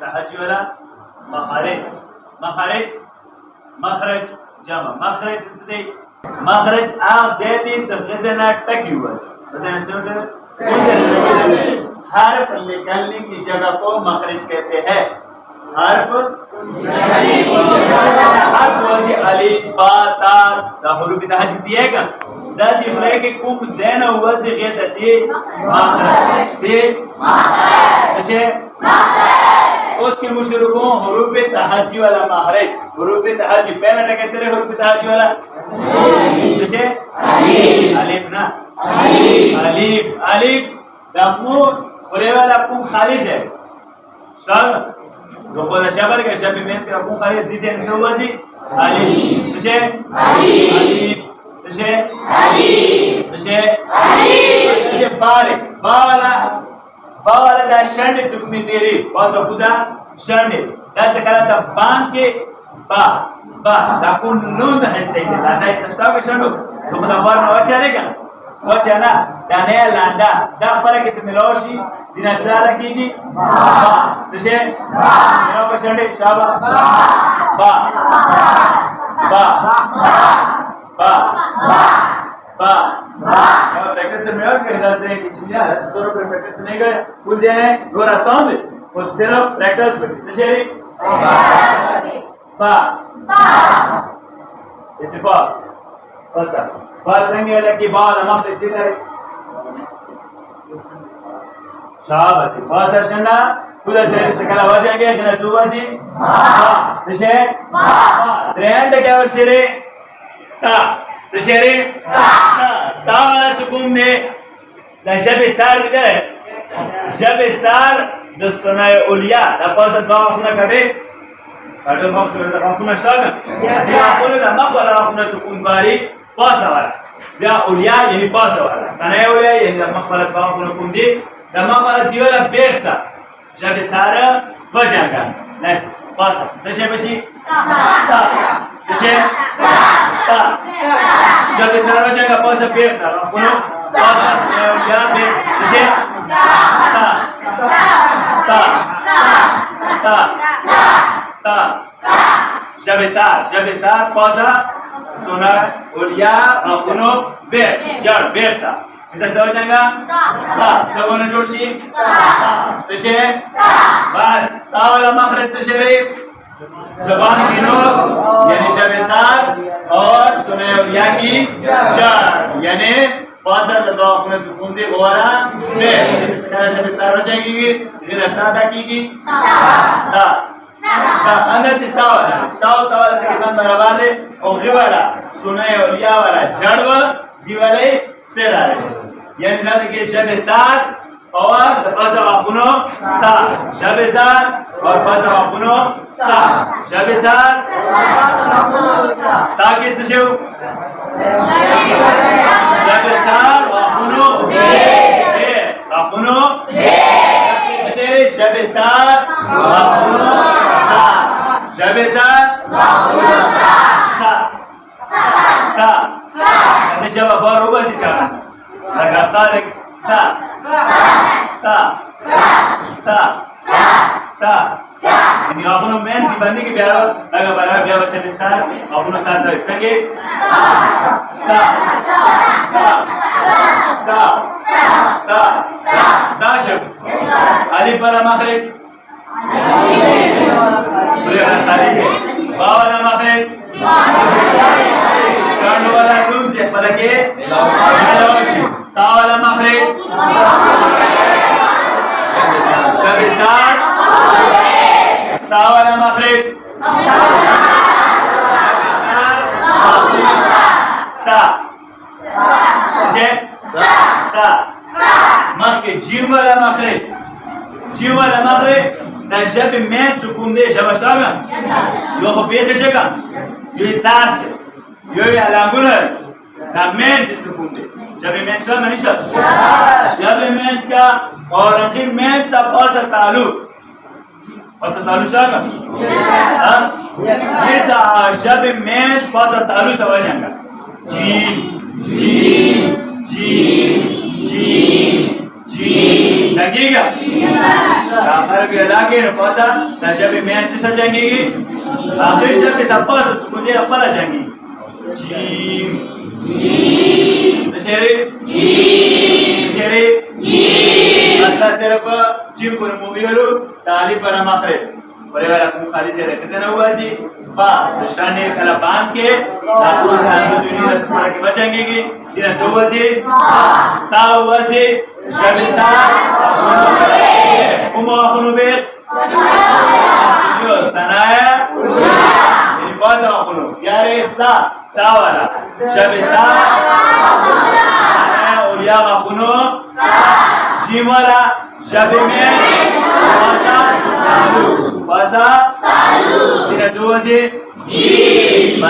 तहजी वाला मखरज मखरज मखरज जमा मखरज से मखरज आग जैदी जगजना टकी हुआ है हर्फ निकलने की जगह को मखरज कहते हैं हर्फ अलिफ बा ता हुरूफ तहजी दिएगा ذات يخلق كوم زين ووزي غير تي مخرج في مخرج उसके मुशरिकों हुरूफ तहजी वाला मखरज हुरूफ तहजी पहला टके चले हुरूफ तहजी वाला जैसे अलिफ ना अलिफ अलिफ दमू पूरे वाला कुम खालिद है शाल जो खुदा शबर के शब में इसका कुम खालिद दीते हैं सवाजी अलिफ जैसे अलिफ जैसे जैसे जैसे बाला दा शंड चुकमी तेरी बासा बुजा शंड दा सकला ता बांग के बा दा कुन नून है सही दा दा सस्ता के शंडो तो खुदा बार ना वचारेगा वचाना दा ने लांडा दा पर के मिलोशी दिना चला कीगी जैसे मेरा को शंड शाबा बा प्रैक्टिस में और कहना से कुछ नहीं है जरूर प्रैक्टिस नहीं गए कुछ जाने गोरा साउंड वो सिर्फ प्रैक्टिस जैसे बा इत्तेफाक फलसा फलसंगे लगी बाल मखरज चितरे शाबाश बासर शंडा खुदा शरीर से कला वजाएंगे खना सुवासी जैसे ट्रेंड क्या और सिरे ता तशरी ता वाला सुकून में जब सार है जब सार जो सुनाए उलिया दा पास दाखना करे काटो मखसर दा दाखना शाना या बोले दा मखला दाखना सुकून बारी पास वाला या उलिया यानी पास वाला सुनाए उलिया यानी मखला दाखना कुम दी दा मखला दिवाला बेसा जब सार बजागा नेक्स्ट पास जैसे बशी ता जैसे ता जब सारा बजाएगा पास बेस सारा फुलो पास या बेस जैसे ता ता ता ता जब सार पास सोना उलिया फुलो बे जड़ बेसा इसे समझ आएगा ता सबने जोशी जैसे बस ता वाला मखरज जैसे ज़बान की नोक यानी शबसार और सुने उलिया की चार यानी फासर लदाफ में सुकून दे वाला में इस तरह शबसार हो जाएगी जिन्हें सादा कीगी ता अंदर से साव तावल के बंद बराबर है और गिवाला सुने उलिया वाला जड़वा दिवाले सेरा यानी ना कि शबसार और फसा वाकुनो सा शबसार और फसा वाकुनो सा शबसार ताकि से शबसार वाकुनो वाकुनो से शबसार वाकुनो सा शबसार वाकुनो सा ता नशवा बारोबा सिका लगा खालिक ता ता ता ता ini aku men dibanding ke biar agak barang biar macam besar aku nak sah sange ta ta ta ta shab alif wala makhraj boleh kan khalid ba wala makhraj kan wala nun je balake melosh ta wala makhraj shabisar ta wala makhraj ta je ta makhraj jim wala makhraj da jab men sukun de shabashtaga yo khobe shega jo isar se yo alanguna da men sukun de jab men shla manishta jab men ka और आखिर में सब पास ताल्लुक शका हां ये जब में पास ताल्लुक समझेंगे जी जी जी जी जी लगेगा Harfi ya lake inakosa na shabi meanzi sa shangi. Akhir shabi sapasa tukuje apala shangi. Jim. Seshere. Seshere. Asla सिर्फ जिम पर मूवी वालों साली पर हमारे परिवार अपने खाली से रहते थे ना हुआ सी बा स्टांडे कला बांध के आपको खाने जो नहीं रस पर के बचेंगे कि दिन जो हुआ सी ता हुआ सी शबिसा उमा खुनुबे यो Sanaya ini bahasa khunu yare sa wala शबिसा Sanaya और या khunu Jimala, Shafime, Wasa, Talu, Tidak Juwasi, Jim,